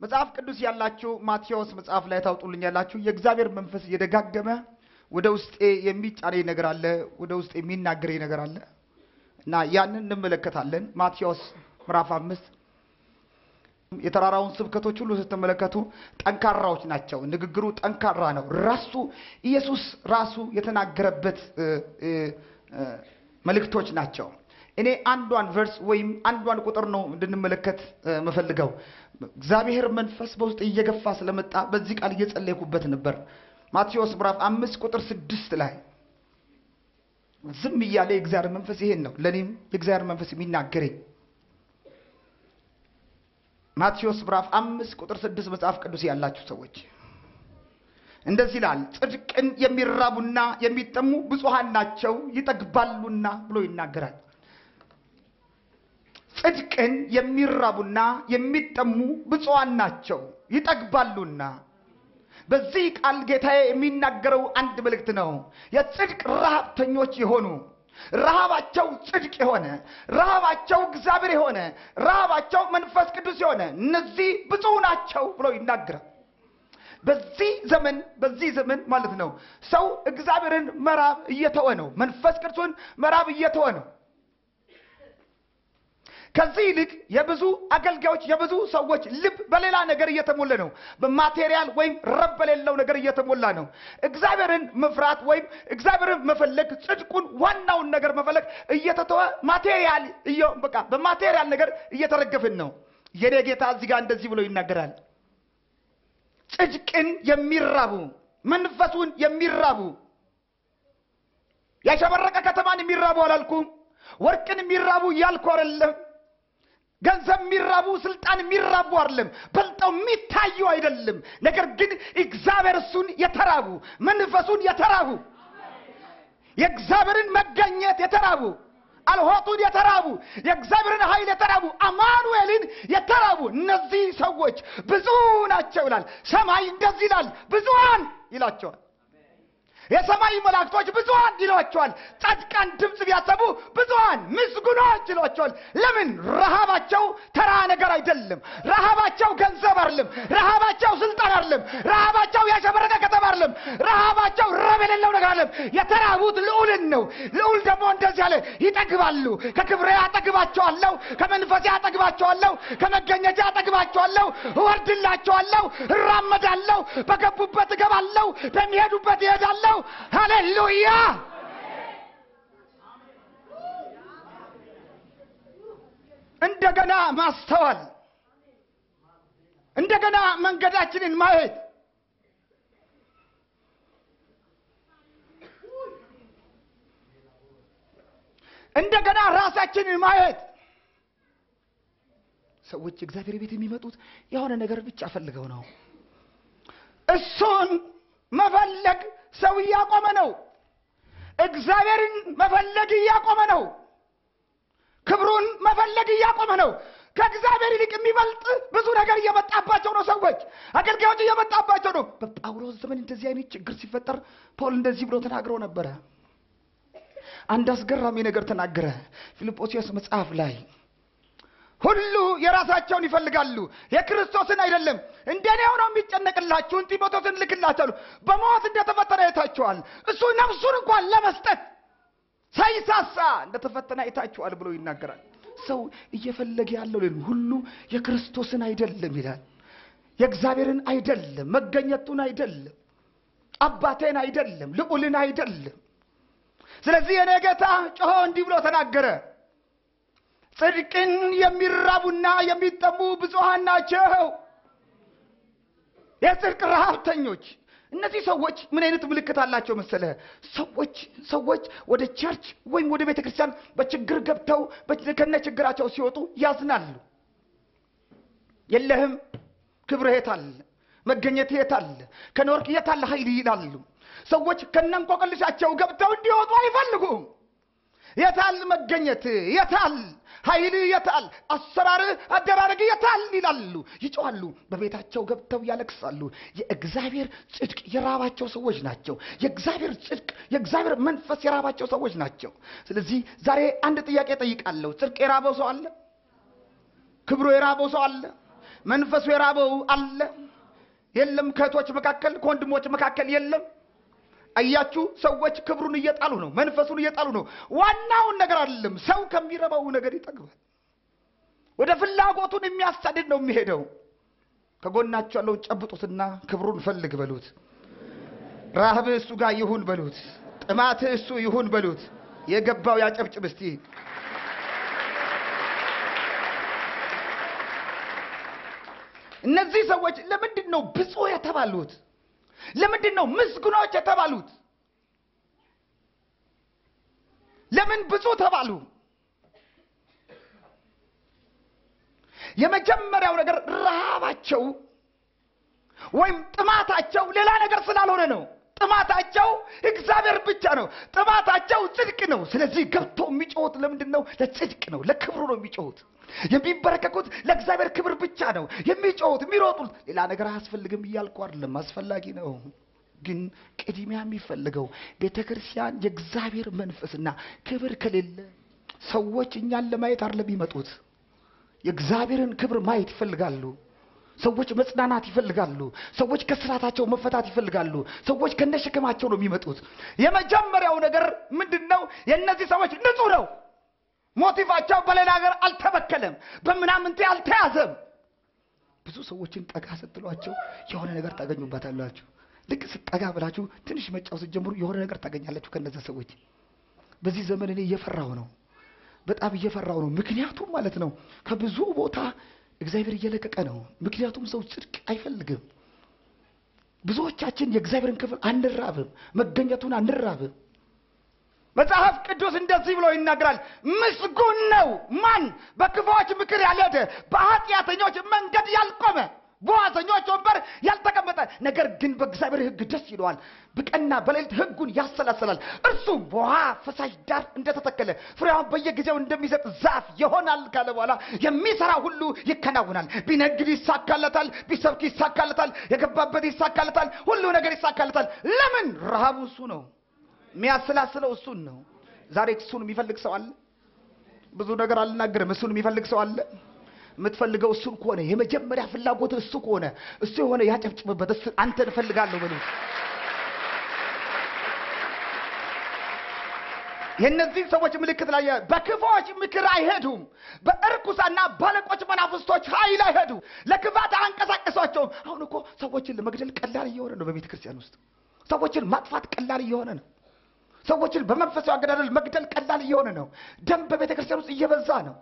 መጽሐፍ ቅዱስ ያላችሁ ማቴዎስ መጽሐፍ ላይ ታውጡልኛላችሁ የእግዚአብሔር መንፈስ እየደጋገመ ወደ ውስጤ የሚጫነኝ ነገር አለ ወደ ውስጤ የሚናገረኝ ነገር አለ እና ያንን እንመለከታለን ማቴዎስ ምዕራፍ 5 የተራራውን ስብከቶች ሁሉ ስትመለከቱ ጠንካራዎች ናቸው ንግግሩ ጠንካራ ነው ራሱ ኢየሱስ ራሱ የተናገረበት መልእክቶች ናቸው እኔ አንዷን ቨርስ ወይም አንዷን ቁጥር ነው እንድንመለከት መፈልገው እግዚአብሔር መንፈስ በውስጥ እየገፋ ስለመጣ በዚህ ቃል እየጸለይኩበት ነበር ማቴዎስ ምዕራፍ 5 ቁጥር 6 ላይ ዝም ይያለ እግዚአብሔር መንፈስ ይሄን ነው ለኔም የእግዚአብሔር መንፈስ የሚናገረኝ ማቴዎስ ምዕራፍ 5 ቁጥር 6 መጽሐፍ ቅዱስ ያላችሁ ሰዎች እንደዚህ ይላል ጽድቅን የሚራቡና የሚጠሙ ብፁዓን ናቸው ይጠግባሉና ብሎ ይናገራል ጽድቅን የሚራቡና የሚጠሙ ብፁዓን ናቸው ይጠግባሉና በዚህ ቃል ጌታዬ የሚናገረው አንድ መልእክት ነው የጽድቅ ረሃብተኞች የሆኑ ረሃባቸው ጽድቅ የሆነ ረሃባቸው እግዚአብሔር የሆነ ረሃባቸው መንፈስ ቅዱስ የሆነ እነዚህ ብፁዕ ናቸው ብሎ ይናገራል በዚህ ዘመን ማለት ነው ሰው እግዚአብሔርን መራብ እየተወ ነው መንፈስ ቅዱስን መራብ እየተወ ነው ከዚህ ይልቅ የብዙ አገልጋዮች የብዙ ሰዎች ልብ በሌላ ነገር እየተሞላ ነው በማቴሪያል ወይም ረብ በሌለው ነገር እየተሞላ ነው እግዚአብሔርን መፍራት ወይም እግዚአብሔርን መፈለግ ጽድቁን ዋናውን ነገር መፈለግ እየተተወ ማቴሪያል በቃ በማቴሪያል ነገር እየተረገፈን ነው የኔ ጌታ እዚህ ጋር እንደዚህ ብሎ ይናገራል ጽድቅን የሚራቡ መንፈሱን የሚራቡ ያሸበረቀ ከተማን የሚራቡ አላልኩም ወርቅን የሚራቡ ያልኩ አይደለም ገንዘብ የሚራቡ ስልጣን የሚራቡ አይደለም በልጠው የሚታዩ አይደለም ነገር ግን እግዚአብሔር እሱን የተራቡ መንፈሱን የተራቡ የእግዚአብሔርን መገኘት የተራቡ አልሆቱን የተራቡ የእግዚአብሔርን ኃይል የተራቡ አማኑኤልን የተራቡ እነዚህ ሰዎች ብዙ ናቸው ይላል ሰማይ እንደዚህ ይላል ብዙዋን ይላቸዋል የሰማይ መላእክቶች ብዙዋን ይሏቸዋል ጻድቃን ድምጽ ቢያሰሙ ብዙዋን ምስጉኖች ይሏቸዋል ለምን ረሃባቸው ተራ ነገር አይደለም ረሃባቸው ገንዘብ አይደለም ረሃባቸው ስልጣን አይደለም ረሃባቸው ያሸበረቀ ከተማ አይደለም ረሃባቸው ረብ የሌለው ነገር አይደለም የተራቡት ልዑልን ነው ልዑል ደግሞ እንደዚህ ያለ ይጠግባሉ ከክብሬ አጠግባቸዋለሁ ከመንፈሴ አጠግባቸዋለሁ ከመገኘቴ አጠግባቸዋለሁ እወርድላቸዋለሁ እራመዳለሁ በገቡበት እገባለሁ በሚሄዱበት ይሄዳለሁ ሃሌሉያ እንደገና ማስተዋል እንደገና መንገዳችንን ማየት እንደገና ራሳችንን ማየት ሰዎች እግዚአብሔር ቤት የሚመጡት የሆነ ነገር ብቻ ፈልገው ነው እሱን መፈለግ ሰው ያቆመ ነው እግዚአብሔርን መፈለግ ያቆመ ነው ክብሩን መፈለግ ያቆመ ነው ከእግዚአብሔር ይልቅ የሚበልጥ ብዙ ነገር እየመጣባቸው ነው ሰዎች አገልጋዮች እየመጣባቸው ነው በጳውሎስ ዘመን እንደዚህ አይነት ችግር ሲፈጠር ጳውሎስ እንደዚህ ብሎ ተናግሮ ነበር አንድ አስገራሚ ነገር ተናገረ ፊልጵስዩስ መጽሐፍ ላይ ሁሉ የራሳቸውን ይፈልጋሉ የክርስቶስን አይደለም እንደኔው ነው የሚጨነቅላችሁ ጢሞቴዎስን ልክላችሁ በሞት እንደተፈተነ አይታችኋል እሱ ነፍሱን እንኳን ለመስጠት ሳይሳሳ እንደተፈተነ አይታችኋል ብሎ ይናገራል ሰው እየፈለገ ያለው ሁሉ የክርስቶስን አይደለም ይላል የእግዚአብሔርን አይደለም መገኘቱን አይደለም አባቴን አይደለም ልዑልን አይደለም ስለዚህ የኔ ጌታ ጮሆ እንዲህ ብሎ ተናገረ ጽድቅን የሚራቡና የሚጠሙ ብፁዓን ናቸው የጽድቅ ረሃብተኞች እነዚህ ሰዎች ምን አይነት ምልክት አላቸው መሰለ ሰዎች ወደ ቸርች ወይም ወደ ቤተክርስቲያን በችግር ገብተው ከነ ችግራቸው ሲወጡ ያዝናሉ የለህም ክብር የታል መገኘት የታል ከኖርክ የታል ኃይል ይላሉ ሰዎች ከነንቆቅልሻቸው ገብተው እንዲወጡ አይፈልጉም የታል መገኘት የታል ኃይል የታል አሰራር አደራረግ የታል ይላሉ ይጮሃሉ በቤታቸው ገብተው ያለቅሳሉ የእግዚአብሔር ጽድቅ የራባቸው ሰዎች ናቸው የእግዚአብሔር ጽድቅ የእግዚአብሔር መንፈስ የራባቸው ሰዎች ናቸው ስለዚህ ዛሬ አንድ ጥያቄ ጠይቃለሁ ጽድቅ የራበው ሰው አለ ክብሩ የራበው ሰው አለ መንፈሱ የራበው አለ የለም? ከእህቶች መካከል ከወንድሞች መካከል የለም? አያችሁ ሰዎች ክብሩን እየጣሉ ነው መንፈሱን እየጣሉ ነው ዋናውን ነገር አይደለም ሰው ከሚረባው ነገር ይጠግባል ወደ ፍላጎቱን የሚያሳድድ ነው የሚሄደው ከጎናቸው ያለው ጨብጡትና ክብሩን ፈልግ በሉት ረሃብ እሱ ጋር ይሁን በሉት ጥማት እሱ ይሁን በሉት የገባው ያጨብጭብ እስቲ እነዚህ ሰዎች ለምንድን ነው ብፁዕ የተባሉት ለምንድን ነው ምስጉኖች የተባሉት ለምን ብፁዕ ተባሉ የመጀመሪያው ነገር ረሃባቸው ወይም ጥማታቸው ሌላ ነገር ስላልሆነ ነው ጥማታቸው እግዚአብሔር ብቻ ነው ጥማታቸው ጽድቅ ነው ስለዚህ ገብቶ የሚጮት ለምንድን ነው ለጽድቅ ነው ለክብሩ ነው የሚጮት የሚበረከኩት ለእግዚአብሔር ክብር ብቻ ነው የሚጮት የሚሮጡት ሌላ ነገር አያስፈልግም ይያልኩ አይደለም አስፈላጊ ነው ግን ቅድሚያ የሚፈልገው ቤተክርስቲያን የእግዚአብሔር መንፈስና ክብር ከሌለ ሰዎች እኛን ለማየት አይደለም ይመጡት የእግዚአብሔርን ክብር ማየት ይፈልጋሉ ሰዎች መጽናናት ይፈልጋሉ ሰዎች ከስራታቸው መፈታት ይፈልጋሉ ሰዎች ከነሸከማቸው ነው የሚመጡት የመጀመሪያው ነገር ምንድነው የነዚህ ሰዎች ንጹህ ነው ሞቲቫቸው በሌላ ነገር አልተበከለም በመናምንቴ አልተያዘም ብዙ ሰዎችን ጠጋ ስትሏቸው የሆነ ነገር ታገኙባታላችሁ ልክ ስትጠጋ ብላችሁ ትንሽ መጫወት ጀምሩ የሆነ ነገር ታገኛላችሁ ከነዛ ሰዎች በዚህ ዘመን እኔ እየፈራው ነው በጣም እየፈራው ነው ምክንያቱም ማለት ነው ከብዙ ቦታ እግዚአብሔር እየለቀቀ ነው ምክንያቱም ሰው ጽድቅ አይፈልግም ብዙዎቻችን የእግዚአብሔርን ክብር አንራብም መገኘቱን አንራብም መጽሐፍ ቅዱስ እንደዚህ ብሎ ይናገራል ምስጉን ነው ማን በክፉዎች ምክር ያልሄደ በኃጢአተኞች መንገድ ያልቆመ በዋዘኞች ወንበር ያልተቀመጠ ነገር ግን በእግዚአብሔር ሕግ ደስ ይለዋል በቀንና በሌሊት ሕጉን ያሰላስላል እርሱም በውሃ ፈሳሽ ዳር እንደተተከለ ፍሬውን በየጊዜው እንደሚሰጥ ዛፍ ይሆናል ካለ በኋላ የሚሰራ ሁሉ ይከናወናል ቢነግድ ይሳካለታል ቢሰብክ ይሳካለታል የገባበት ይሳካለታል ሁሉ ነገር ይሳካለታል ለምን ረሃቡ እሱ ነው የሚያሰላስለው እሱን ነው ዛሬ እሱን የሚፈልግ ሰው አለ ብዙ ነገር አልናገርም እሱን የሚፈልግ ሰው አለ የምትፈልገው እሱን ከሆነ የመጀመሪያ ፍላጎት እሱ ከሆነ እሱ የሆነ ያጨብጭብበት እሱ አንተን ፈልጋለሁ በሉ የነዚህ ሰዎች ምልክት ላይ በክፉዎች ምክር አይሄዱም በእርኩሳና ባለቆች መናፍስቶች ኃይል አይሄዱ ለክፋት አንቀሳቀሷቸው አሁን እኮ ሰዎችን ለመግደል ቀላል እየሆነ ነው በቤተ ክርስቲያን ውስጥ ሰዎችን ማጥፋት ቀላል እየሆነ ነው ሰዎችን በመንፈሳዊ አገዳደል መግደል ቀላል እየሆነ ነው ደም በቤተ ክርስቲያን ውስጥ እየበዛ ነው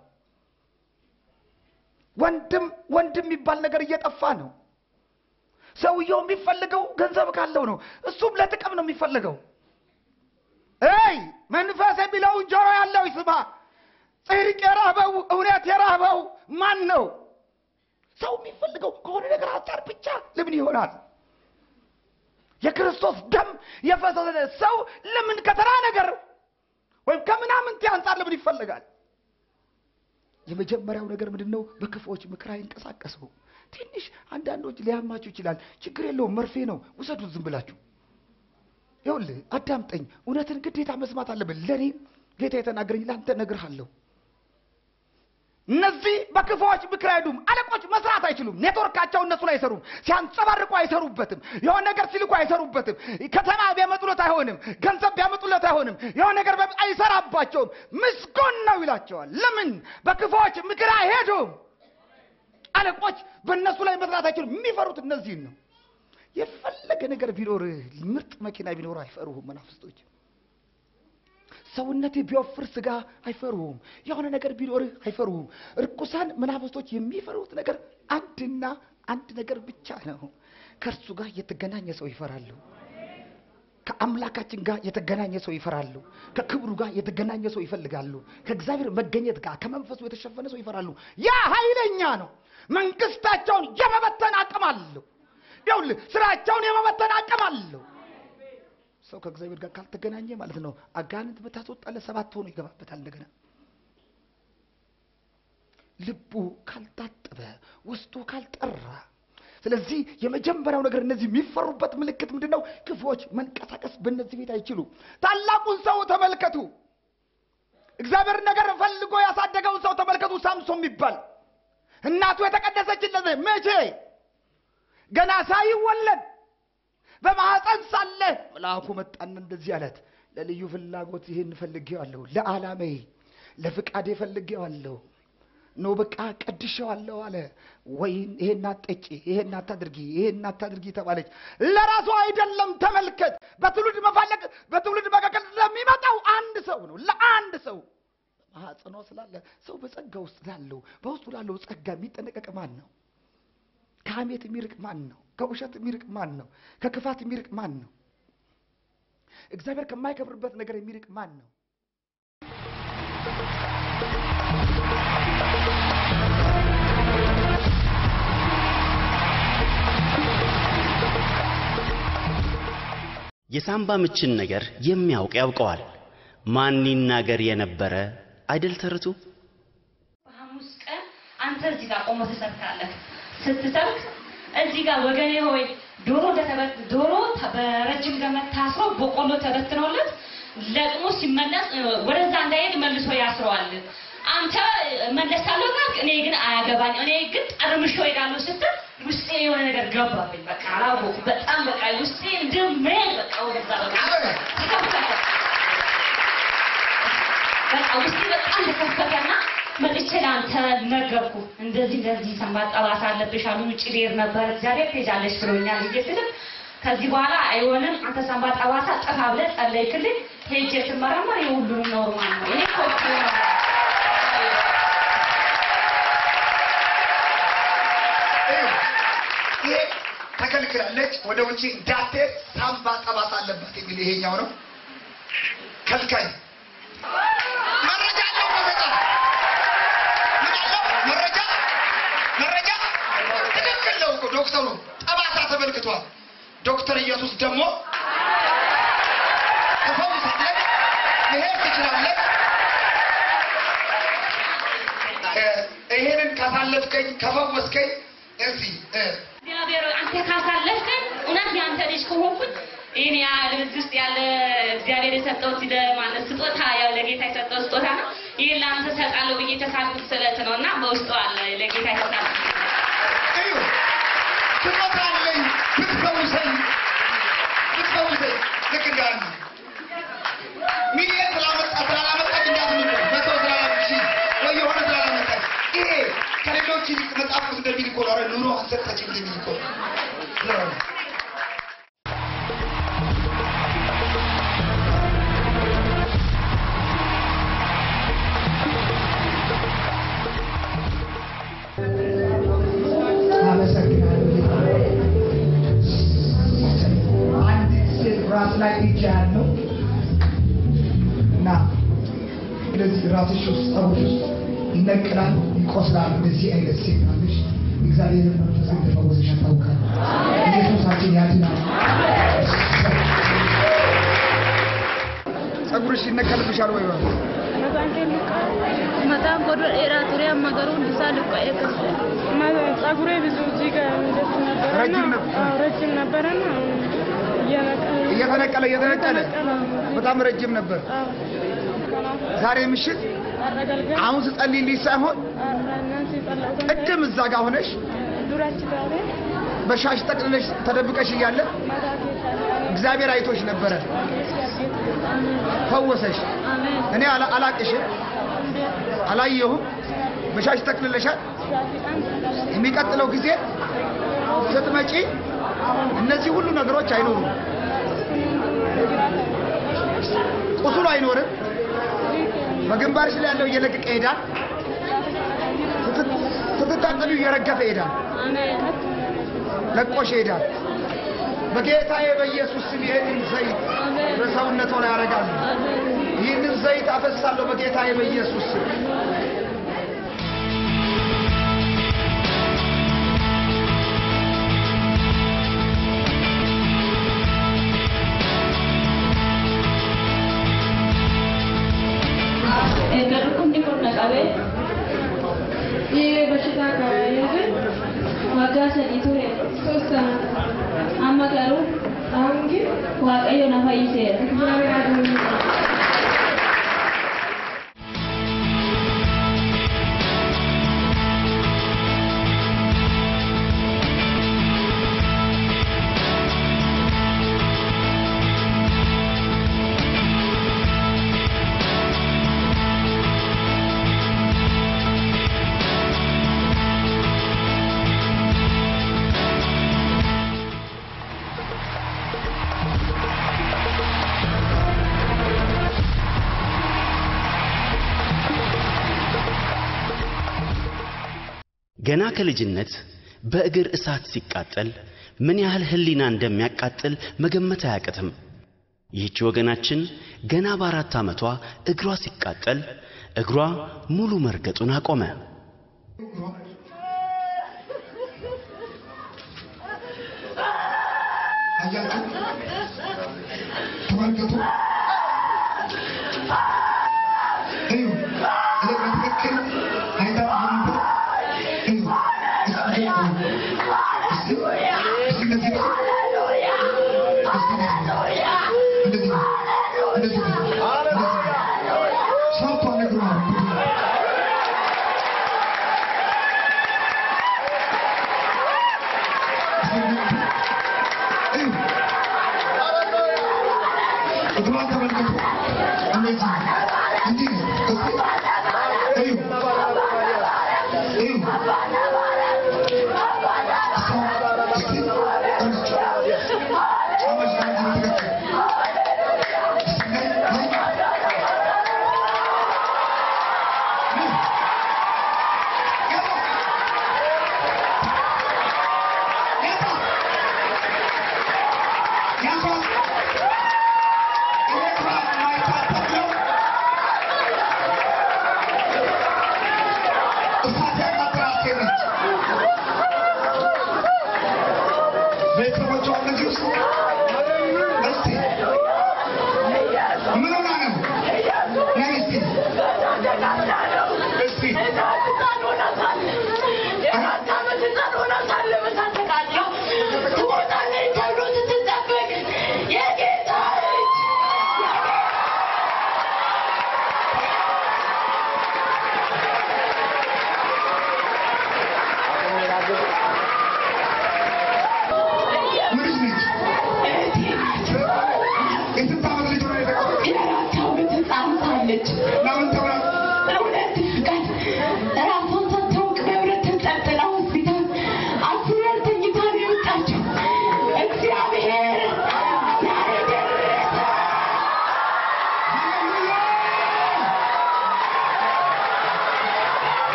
ወንድም የሚባል ነገር እየጠፋ ነው ሰውየው የሚፈልገው ገንዘብ ካለው ነው እሱም ለጥቅም ነው የሚፈልገው መንፈስ የሚለው ጆሮ ያለው ይስማ ጽድቅ የራበው እውነት የራበው ማን ነው ሰው የሚፈልገው ከሆነ ነገር አንፃር ብቻ ለምን ይሆናል የክርስቶስ ደም የፈሰሰ ሰው ለምን ከተራ ነገር ወይም ከምናምን አንፃር ለምን ይፈልጋል የመጀመሪያው ነገር ምንድነው በክፉዎች ምክር አይንቀሳቀሱ ትንሽ አንዳንዶች ሊያማችሁ ይችላል ችግር የለውም መርፌ ነው ውሰዱት ዝም ብላችሁ ይኸውልህ አዳምጠኝ እውነትን ግዴታ መስማት አለብን ለኔ ጌታ የተናገረኝ ላንተ ነግርሃለሁ እነዚህ በክፉዎች ምክር አይሄዱም አለቆች መስራት አይችሉም ኔትወርካቸው እነሱ ላይ አይሰሩም ሲያንጸባርቁ አይሰሩበትም የሆነ ነገር ሲልኩ አይሰሩበትም ከተማ ቢያመጡለት አይሆንም ገንዘብ ቢያመጡለት አይሆንም የሆነ ነገር አይሰራባቸውም ምስጉን ነው ይላቸዋል ለምን በክፉዎች ምክር አይሄዱም አለቆች በእነሱ ላይ መስራት አይችሉም የሚፈሩት እነዚህን ነው የፈለገ ነገር ቢኖር ምርጥ መኪና ቢኖር አይፈሩም መናፍስቶች ሰውነቴ ቢወፍር ስጋ አይፈሩም የሆነ ነገር ቢኖር አይፈሩም እርኩሳን መናፍስቶች የሚፈሩት ነገር አንድና አንድ ነገር ብቻ ነው ከእርሱ ጋር የተገናኘ ሰው ይፈራሉ ከአምላካችን ጋር የተገናኘ ሰው ይፈራሉ ከክብሩ ጋር የተገናኘ ሰው ይፈልጋሉ ከእግዚአብሔር መገኘት ጋር ከመንፈሱ የተሸፈነ ሰው ይፈራሉ ያ ኃይለኛ ነው መንግስታቸውን የመበተን አቅም አለው ይኸውልህ ስራቸውን የመበተን አቅም አለው ሰው ከእግዚአብሔር ጋር ካልተገናኘ ማለት ነው አጋንንት በታስወጣለ 7 ሆኖ ይገባበታል እንደገና ልቡ ካልታጠበ ውስጡ ካልጠራ ስለዚህ የመጀመሪያው ነገር እነዚህ የሚፈሩበት ምልክት ምንድነው ክፉዎች መንቀሳቀስ በእነዚህ ቤት አይችሉ ታላቁን ሰው ተመልከቱ እግዚአብሔር ነገር ፈልጎ ያሳደገው ሰው ተመልከቱ ሳምሶን የሚባል እናቱ የተቀደሰችለት መቼ ገና ሳይወለድ በማህፀን ሳለ መልአኩ መጣና እንደዚህ አላት ለልዩ ፍላጎት ይሄን ፈልጌዋለሁ ለዓላማዬ ለፍቃዴ ፈልጌዋለሁ ነው በቃ ቀድሼዋለሁ አለ ወይን ይሄን አትጠጪ ይሄን አታድርጊ ተባለች ለራሱ አይደለም ተመልከት በትውልድ መፋለቅ በትውልድ መካከል ለሚመጣው አንድ ሰው ነው ለአንድ ሰው ማህፀኗ ስላለ ሰው በጸጋ ውስጥ ያለው በውስጡ ያለው ጸጋ የሚጠነቀቅ ማን ነው ከሐሜት የሚርቅ ማን ነው ከውሸት የሚርቅ ማን ነው ከክፋት የሚርቅ ማን ነው እግዚአብሔር ከማይከብርበት ነገር የሚርቅ ማን ነው የሳምባ ምችን ነገር የሚያውቅ ያውቀዋል ማን ይናገር የነበረ አይደል ተርቱ ሐሙስ ቀን አንተ እዚህ ጋር ቆሞ ተሰብካለህ ስትሰብክ እዚህ ጋር ወገኔ ሆይ ዶሮ በረጅም ገመድ ታስሮ በቆሎ ተበትኖለት ለቅሞ ሲመለስ ወደዛ እንዳይሄድ መልሶ ያስረዋል አንተ መለሳለሁ ካልክ እኔ ግን አያገባኝ እኔ ግን ጠርምሾ ሄዳለሁ ስትል ውስጤ የሆነ ነገር ገባብኝ በቃ አላወኩ በጣም በቃ ውስጤ እንደምን በቃ ወደዛ በቃ ውስጤ በጣም ተከፈተና መጥቼ ላንተ ነገርኩ እንደዚህ ሰንባ ጠባሳ አለብሽ አሉ ውጪ ልሄድ ነበር እግዚአብሔር ትሄጃለሽ ብሎኛል እየስልም ከዚህ በኋላ አይሆንም አንተ ሰንባ ጠባሳ ጠፋ ብለህ ጸለይክልኝ ሄጄ ስመረመር የሁሉንም ኖርማል ነው እኔ ኮርኩ ይሄ ተከልክላለች ወደ ውጪ እንዳትሄድ ሰንባ ጠባሳ አለባት የሚል ይሄኛው ነው ከልካይ መረጃ ነው መረጃ ትክክል ነው እኮ ዶክተሩ ጠባሳ ተመልክቷል ዶክተር ኢየሱስ ደግሞ ተፈውሳለች ይሄ ትችላለች ይሄንን ካሳለፍከኝ ከፈወስከኝ እዚህ እግዚአብሔር አንተ ካሳለፍከኝ እውነት ያንተ ልጅ ከሆንኩኝ እኔ ያለዝስ ያለ እግዚአብሔር የሰጠው ማለት ስጦታ ያው ለጌታ የሰጠው ስጦታ ነው ይሄን ላንተ ሰጣለሁ ብዬ ተሳልኩት ስለት ነውና በውስጡ አለ ለጌታ ይሰጣል እዩ ትመጣለኝ ብትፈውሰኝ ለክዳን ሚሊየን ስላላመጣ እንዳትምጡ በሰው ስላላመጣ ወይ የሆነ ስላላመጣ ይሄ ከሌሎች መጽሐፍ እንደሚል እኮ ነው ኑሮ አንሰጣችን እንደሚል እኮ ነው ላይ ይቻላል እና ለዚህ ራስሽ ውስጥ ጸጉርሽ ይነቀላል ይቆስላል እንደዚህ አይነት ሲናልሽ እግዚአብሔር መንፈስ እንደፈወሰሽ ታውቃለህ ኢየሱሳችን ያድናል ጸጉርሽ ይነቀልብሻል ወይ ወይ መጣን ቆዶ ኤራ ቱሪያ ማገሩ እንዲሳል ቆየከስ ጸጉሬ ብዙ እዚህ ጋር ረጅም ነበርና እየተነቀለ በጣም ረጅም ነበር ዛሬ ምሽት አሁን ጸልይልኝ ሳይሆን ቅድም እዛ ጋር ሆነሽ በሻሽ ጠቅልለሽ ተደብቀሽ እያለ እግዚአብሔር አይቶሽ ነበረ ፈወሰሽ እኔ አላቅሽም አላየሁም በሻሽ ጠቅልለሻል የሚቀጥለው ጊዜ ስትመጪ እነዚህ ሁሉ ነገሮች አይኖሩም ቁስሉ አይኖርም በግንባርሽ ላይ ያለው እየለቀቀ ይሄዳል ስትታጠሉ እየረገፈ ይሄዳል ለቆሽ ይሄዳል በጌታዬ በኢየሱስ ስም ይሄንን ዘይት በሰውነቱ ላይ ያረጋለሁ ይሄንን ዘይት አፈሳለሁ በጌታዬ በኢየሱስ ስም ये बच्चा का ये वागा से इतने सोचता हम करो आऊंगी वागा यो ना भाई से ገና ከልጅነት በእግር እሳት ሲቃጠል ምን ያህል ህሊና እንደሚያቃጥል መገመት አያቅትም። ይህች ወገናችን ገና በ4 ዓመቷ እግሯ ሲቃጠል እግሯ ሙሉ መርገጡን አቆመ። አያችሁ ተመልከቱ እዩ ለከተከል አይታችሁ እዩ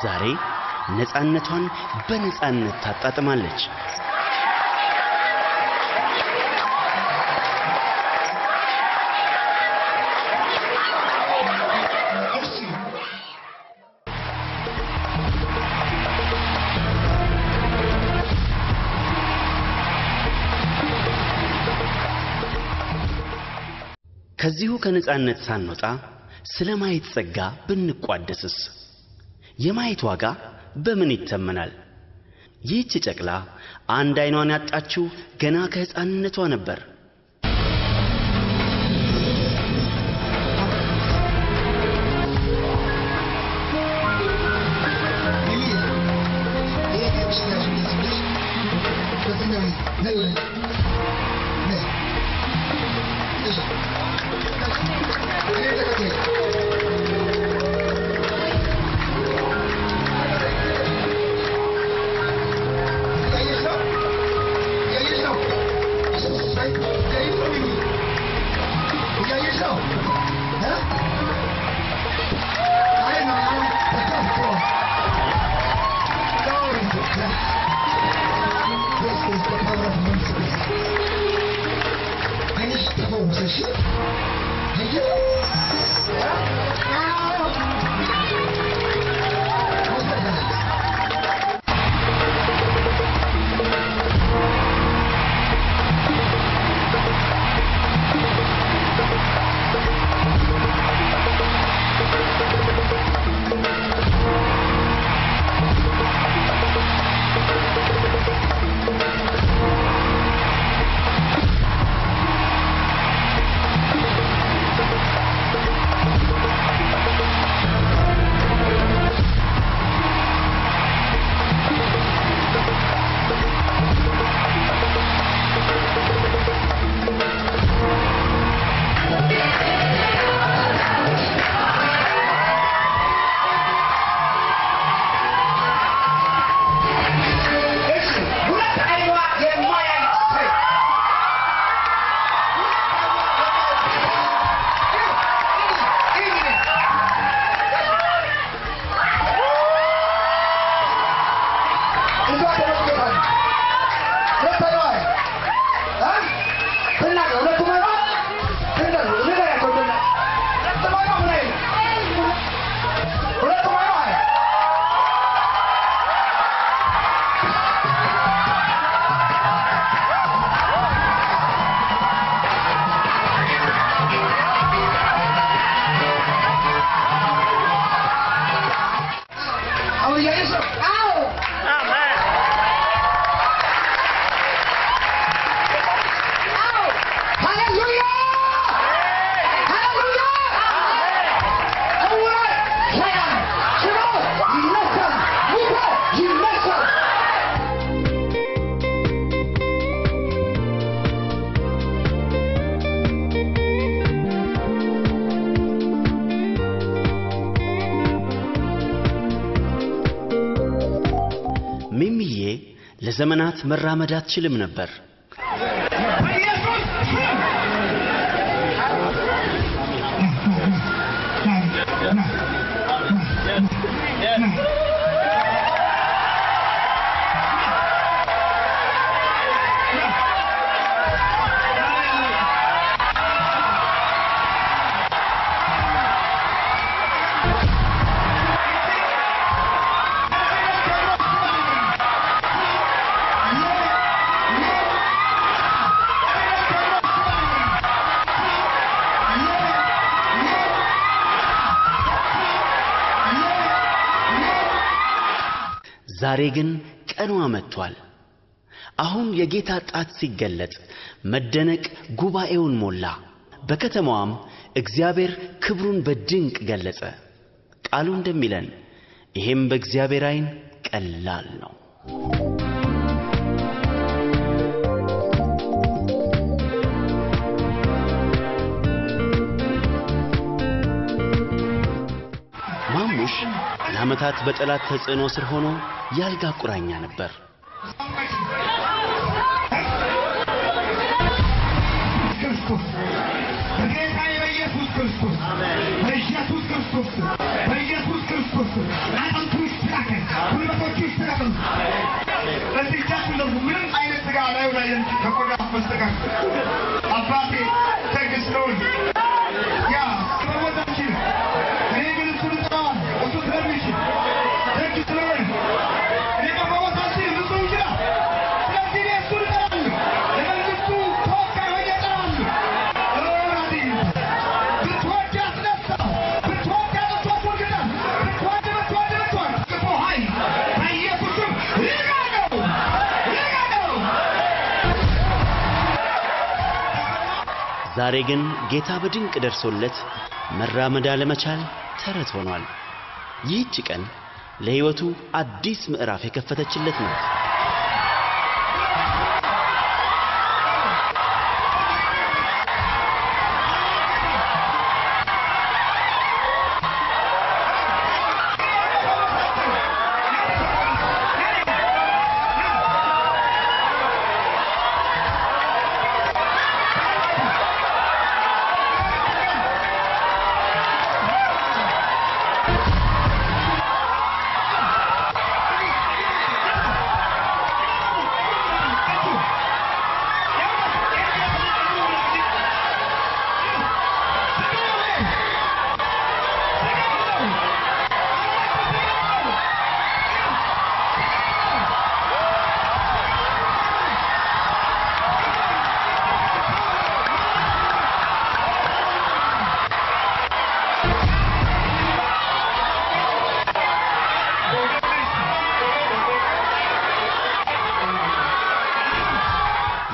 ዛሬ ነፃነቷን በነፃነት ታጣጥማለች። ከዚሁ ከነፃነት ሳንወጣ ስለማየት ጸጋ ብንቋደስስ? የማየት ዋጋ በምን ይተመናል? ይህች ጨቅላ አንድ አይኗን ያጣችው ገና ከሕፃንነቷ ነበር። ለዘመናት መራመድ አትችልም ነበር። ዛሬ ግን ቀኑ አመቷል። አሁን የጌታ ጣት ሲገለጥ መደነቅ ጉባኤውን ሞላ። በከተማዋም እግዚአብሔር ክብሩን በድንቅ ገለጸ። ቃሉ እንደሚለን ይሄም በእግዚአብሔር ዓይን ቀላል ነው። ማሙሽ ለዓመታት በጠላት ተጽዕኖ ስር ሆኖ ያልጋ ቁራኛ ነበር። ዛሬ ግን ጌታ በድንቅ ደርሶለት መራመድ አለመቻል ተረት ሆኗል። ይህች ቀን ለሕይወቱ አዲስ ምዕራፍ የከፈተችለት ነው።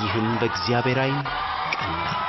ይህም በእግዚአብሔር ዓይን ቀላል